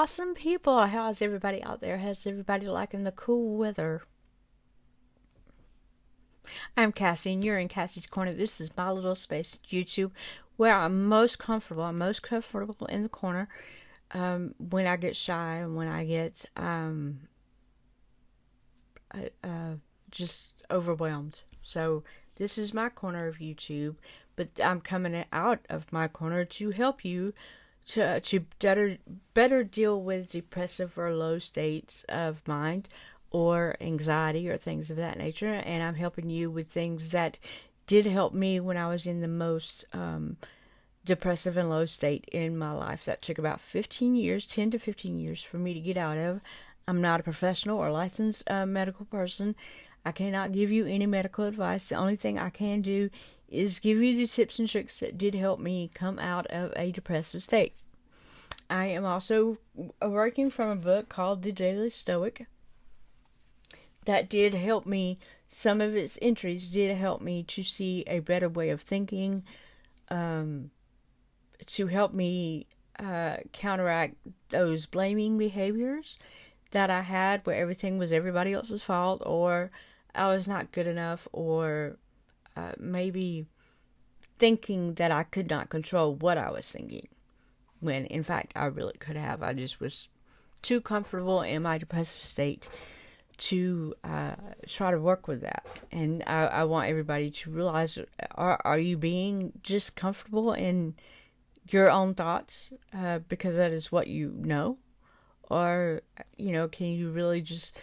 awesome people. How's everybody out there? How's everybody liking the cool weather? I'm Cassie, and you're in Cassie's Corner. This is my little space at YouTube where I'm most comfortable. I'm most comfortable in the corner when I get shy and when I get just overwhelmed. So this is my corner of YouTube, but I'm coming out of my corner to help you to better deal with depressive or low states of mind or anxiety or things of that nature. And I'm helping you with things that did help me when I was in the most depressive and low state in my life. That took about 15 years, 10 to 15 years for me to get out of. I'm not a professional or licensed medical person. I cannot give you any medical advice. The only thing I can do is give you the tips and tricks that did help me come out of a depressive state. I am also working from a book called The Daily Stoic. That did help me. Some of its entries did help me to see a better way of thinking, to help me counteract those blaming behaviors that I had where everything was everybody else's fault, or I was not good enough, or maybe thinking that I could not control what I was thinking, when in fact I really could have. I just was too comfortable in my depressive state to try to work with that. And I want everybody to realize, are you being just comfortable in your own thoughts because that is what you know? Or, can you really just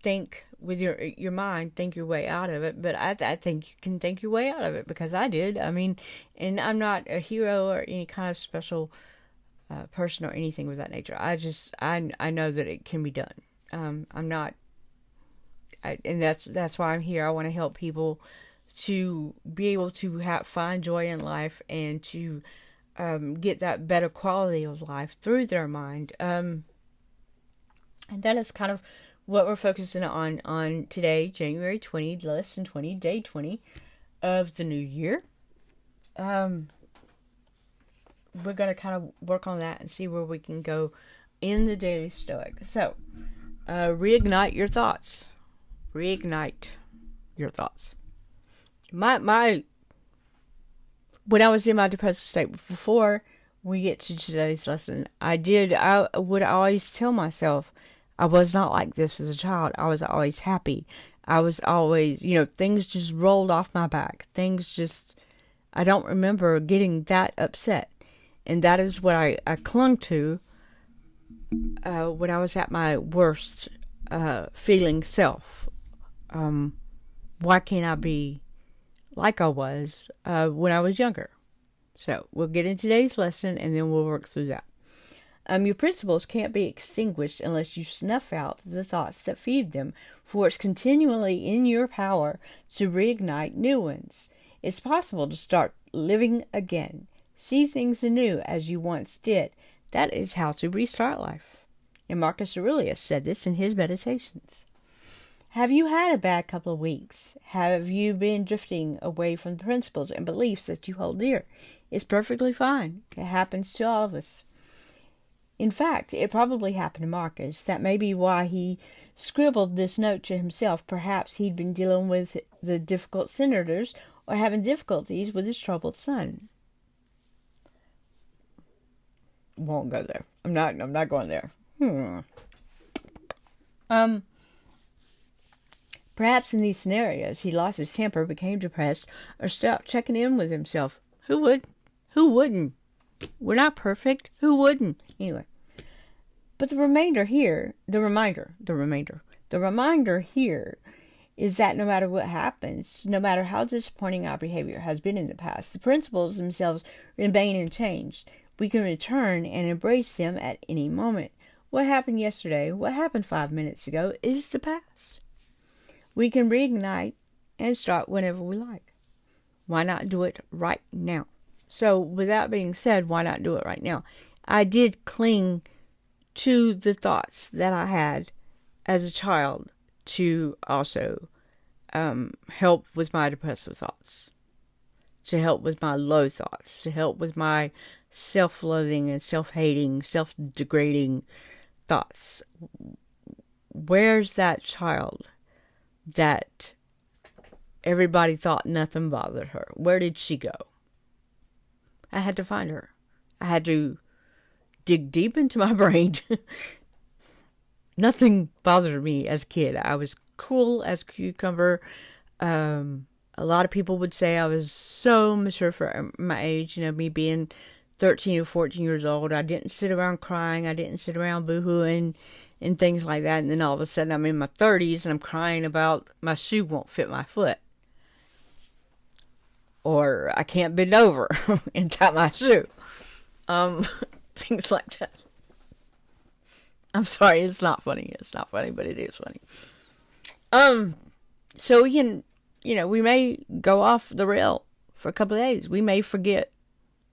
think with your mind, think your way out of it? But I think you can think your way out of it, because I did. I mean, and I'm not a hero or any kind of special person or anything of that nature. I know that it can be done. I'm not, and that's why I'm here. I want to help people to be able to find joy in life and to get that better quality of life through their mind. And that is kind of what we're focusing on today, January 20, lesson 20, day 20 of the new year. We're going to kind of work on that and see where we can go in the Daily Stoic. So, reignite your thoughts. Reignite your thoughts. When I was in my depressive state before we get to today's lesson, I would always tell myself I was not like this as a child. I was always happy. I was always, things just rolled off my back. I don't remember getting that upset. And that is what I clung to when I was at my worst feeling self. Why can't I be like I was when I was younger? So we'll get into today's lesson and then we'll work through that. Your principles can't be extinguished unless you snuff out the thoughts that feed them, for it's continually in your power to reignite new ones. It's possible to start living again, see things anew as you once did. That is how to restart life. And Marcus Aurelius said this in his Meditations. Have you had a bad couple of weeks? Have you been drifting away from the principles and beliefs that you hold dear? It's perfectly fine. It happens to all of us. In fact, it probably happened to Marcus. That may be why he scribbled this note to himself. Perhaps he'd been dealing with the difficult senators or having difficulties with his troubled son. Won't go there. I'm not going there. Perhaps in these scenarios, he lost his temper, became depressed, or stopped checking in with himself. Who would? Who wouldn't? We're not perfect. Who wouldn't? Anyway. But the reminder here is that no matter what happens, no matter how disappointing our behavior has been in the past, the principles themselves remain unchanged. We can return and embrace them at any moment. What happened yesterday, what happened 5 minutes ago, is the past. We can reignite and start whenever we like. Why not do it right now? So, with that being said, why not do it right now? I did cling to the thoughts that I had as a child to also help with my depressive thoughts. to help with my low thoughts, to help with my self-loathing and self-hating, self-degrading thoughts. Where's that child that everybody thought nothing bothered her? Where did she go? I had to find her. I had to dig deep into my brain. Nothing bothered me as a kid. I was cool as a cucumber. A lot of people would say I was so mature for my age, me being 13 or 14 years old. I didn't sit around crying. I didn't sit around boo-hooing and things like that. And then all of a sudden I'm in my 30s and I'm crying about my shoe won't fit my foot. Or I can't bend over and tie my shoe. Things like that. I'm sorry, it's not funny. It's not funny, but it is funny. So we can, we may go off the rail for a couple of days. We may forget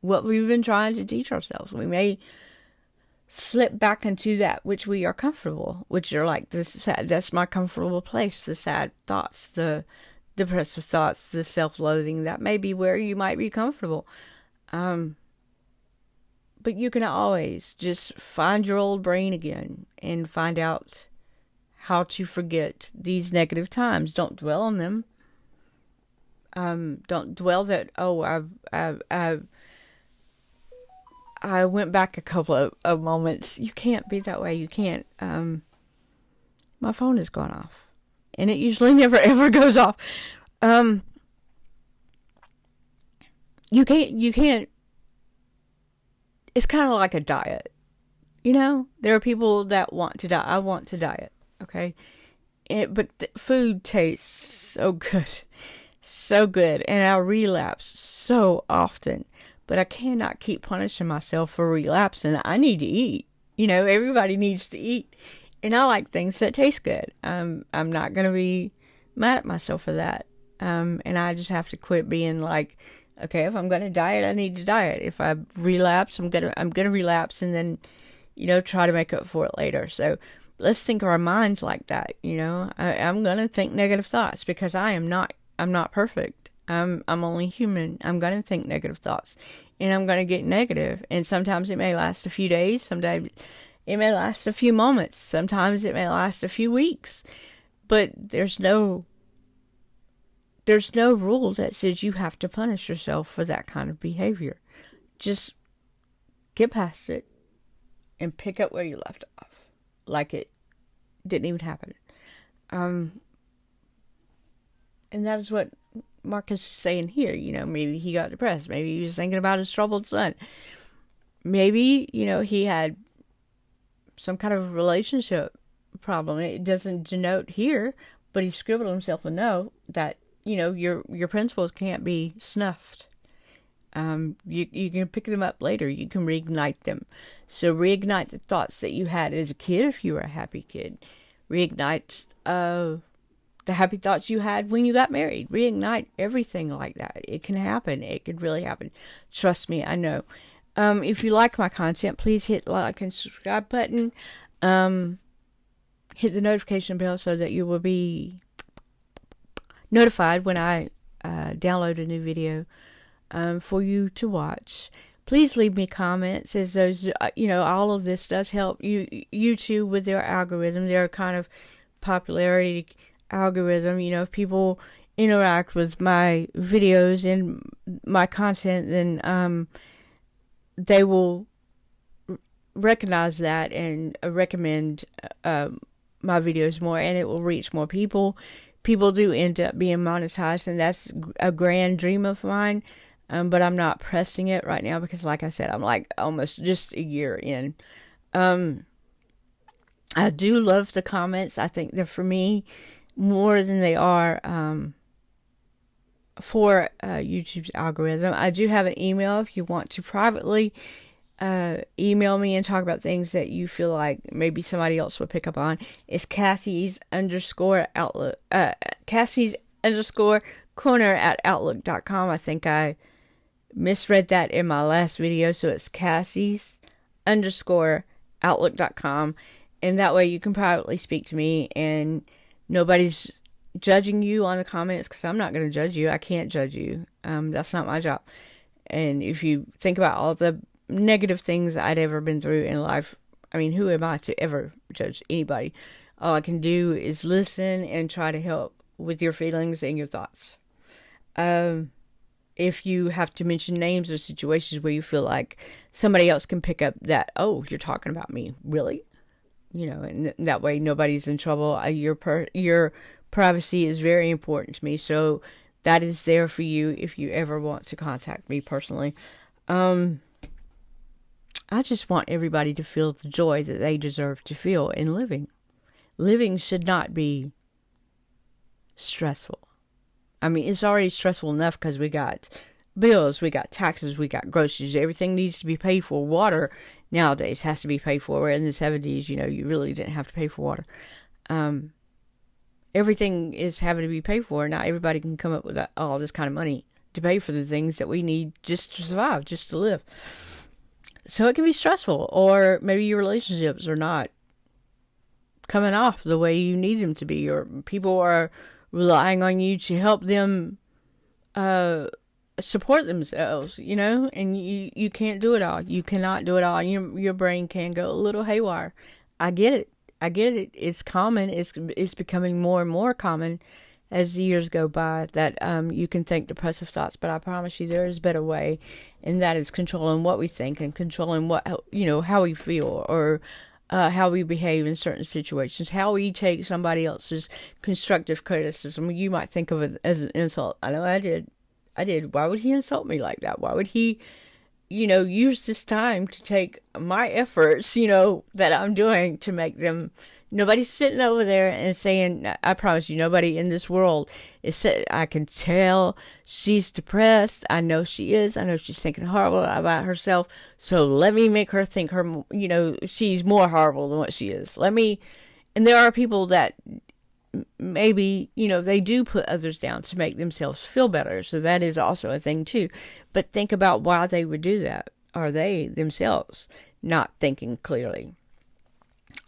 what we've been trying to teach ourselves. We may slip back into that which we are comfortable, which are like the sad, that's my comfortable place, the sad thoughts, the depressive thoughts, the self-loathing. That may be where you might be comfortable. But you can always just find your old brain again and find out how to forget these negative times. Don't dwell on them. Don't dwell that, I went back a couple of moments. You can't be that way. You can't. My phone has gone off. And it usually never ever goes off. You can't. It's kind of like a diet. There are people that want to diet. I want to diet. Okay. But food tastes so good. So good. And I relapse so often. But I cannot keep punishing myself for relapsing. I need to eat. Everybody needs to eat. And I like things that taste good. I'm not going to be mad at myself for that. And I just have to quit being like, okay, if I'm going to diet, I need to diet. If I relapse, I'm going to relapse and then, try to make up for it later. So let's think of our minds like that. I'm going to think negative thoughts because I'm not perfect. I'm only human. I'm going to think negative thoughts and I'm going to get negative. And sometimes it may last a few days. Sometimes it may last a few moments. Sometimes it may last a few weeks. But there's no rule that says you have to punish yourself for that kind of behavior. Just get past it and pick up where you left off. Like it didn't even happen. And that is what Marcus is saying here. Maybe he got depressed. Maybe he was thinking about his troubled son. Maybe, he had some kind of relationship problem. It doesn't denote here, but he scribbled himself a note that, your principles can't be snuffed. You can pick them up later. You can reignite them. So reignite the thoughts that you had as a kid if you were a happy kid. Reignite the happy thoughts you had when you got married. Reignite everything like that. It can happen. It could really happen. Trust me, I know. If you like my content, please hit like and subscribe button. Hit the notification bell so that you will be notified when I download a new video for you to watch. Please leave me comments, as those, all of this does help YouTube with their algorithm, their kind of popularity algorithm. If people interact with my videos and my content, then they will recognize that and recommend my videos more, and it will reach more people. People do end up being monetized, and that's a grand dream of mine. But I'm not pressing it right now because, like I said, I'm like almost just a year in. I do love the comments. I think they're for me more than they are for YouTube's algorithm. I do have an email if you want to privately email me and talk about things that you feel like maybe somebody else would pick up on. It's Cassie's_corner@outlook.com. I think I misread that in my last video, so it's Cassie's_outlook.com, and that way you can privately speak to me and nobody's judging you on the comments, because I'm not going to judge you. I can't judge you. That's not my job. And if you think about all the negative things I'd ever been through in life, I mean, who am I to ever judge anybody? All I can do is listen and try to help with your feelings and your thoughts. If you have to mention names or situations where you feel like somebody else can pick up that, oh, you're talking about me, really? You know, and that way nobody's in trouble. Your privacy is very important to me, so that is there for you if you ever want to contact me personally. I just want everybody to feel the joy that they deserve to feel in living. Living should not be stressful. I mean, it's already stressful enough because we got bills, we got taxes, we got groceries. Everything needs to be paid for. Water nowadays has to be paid for. Where in the 70s, you know, you really didn't have to pay for water. Everything is having to be paid for. Now everybody can come up with all this kind of money to pay for the things that we need just to survive, just to live. So it can be stressful, or maybe your relationships are not coming off the way you need them to be, or people are relying on you to help them support themselves, you know, and you can't do it all. You cannot do it all. Your brain can go a little haywire. I get it. It's common. It's becoming more and more common as the years go by that you can think depressive thoughts, but I promise you there is a better way, and that is controlling what we think and controlling how we feel, or how we behave in certain situations, how we take somebody else's constructive criticism. You might think of it as an insult. I know I did. Why would he insult me like that? Why would he, use this time to take my efforts, that I'm doing to make them. Nobody's sitting over there and saying, I promise you, nobody in this world is sitting. I can tell she's depressed. I know she is. I know she's thinking horrible about herself. So let me make her think she's more horrible than what she is. And there are people that maybe, they do put others down to make themselves feel better. So that is also a thing too. But think about why they would do that. Are they themselves not thinking clearly?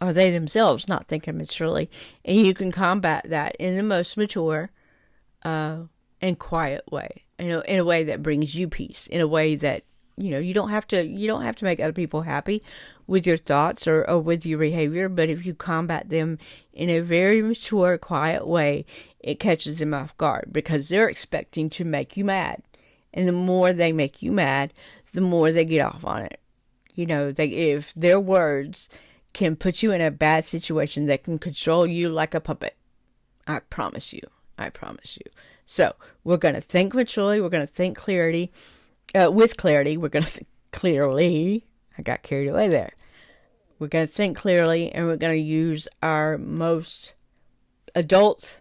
Are they themselves not thinking maturely? And you can combat that in the most mature and quiet way. In a way that brings you peace. In a way that, you don't have to make other people happy with your thoughts or with your behavior. But if you combat them in a very mature, quiet way, it catches them off guard because they're expecting to make you mad. And the more they make you mad, the more they get off on it. If their words can put you in a bad situation that can control you like a puppet. I promise you. So we're going to think maturely. We're going to think clarity. With clarity, we're going to think clearly. I got carried away there. We're going to think clearly, and we're going to use our most adult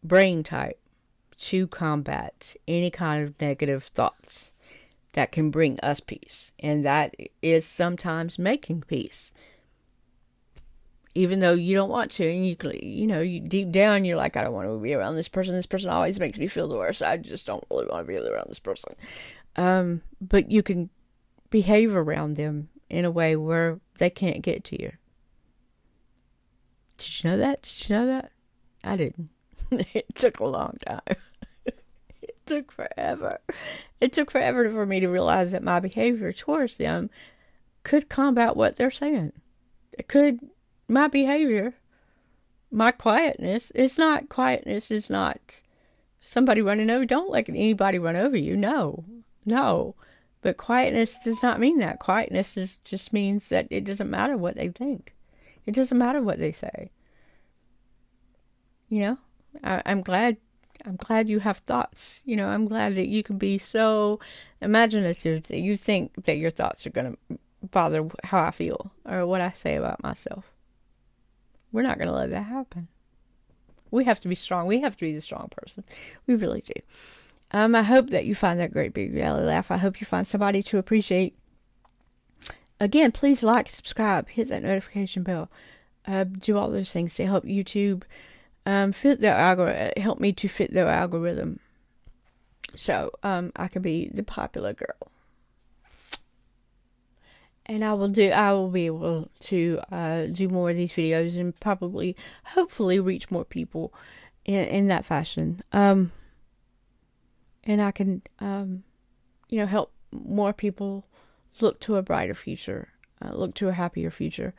brain type to combat any kind of negative thoughts that can bring us peace. And that is sometimes making peace. Even though you don't want to, and you deep down, you're like, I don't want to be around this person. This person always makes me feel the worst. I just don't really want to be around this person. But you can behave around them in a way where they can't get to you. Did you know that? I didn't. It took a long time. It took forever. It took forever for me to realize that my behavior towards them could combat what they're saying. My behavior, my quietness, it's not somebody running over. Don't let anybody run over you. No. But quietness does not mean that. Quietness just means that it doesn't matter what they think. It doesn't matter what they say. I'm glad you have thoughts. I'm glad that you can be so imaginative that you think that your thoughts are going to bother how I feel or what I say about myself. We're not going to let that happen. We have to be strong. We have to be the strong person. We really do. I hope that you find that great big belly laugh. I hope you find somebody to appreciate. Again, please like, subscribe, hit that notification bell. Do all those things to help YouTube fit their algorithm. Help me to fit their algorithm. So I can be the popular girl. And I will be able to do more of these videos and hopefully reach more people in that fashion. And I can, help more people look to a brighter future, look to a happier future,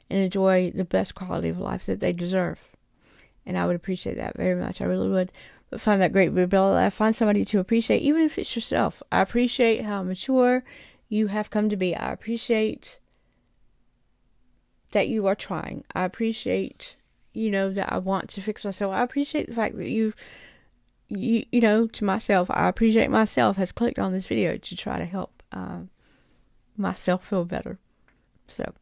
and enjoy the best quality of life that they deserve. And I would appreciate that very much. I really would. But find that great ability. Find somebody to appreciate, even if it's yourself. I appreciate how mature you have come to be. I appreciate that you are trying. I appreciate, that I want to fix myself. I appreciate the fact that to myself, I appreciate myself has clicked on this video to try to help myself feel better. So,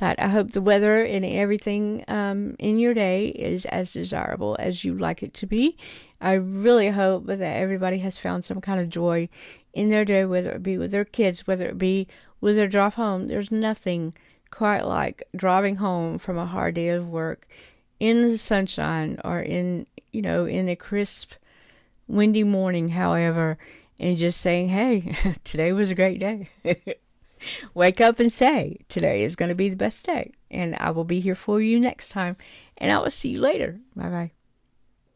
I hope the weather and everything in your day is as desirable as you like it to be. I really hope that everybody has found some kind of joy in their day, whether it be with their kids, whether it be with their drive home. There's nothing quite like driving home from a hard day of work in the sunshine or in a crisp, windy morning, however, and just saying, hey, today was a great day. Wake up and say, today is going to be the best day. And I will be here for you next time. And I will see you later. Bye-bye.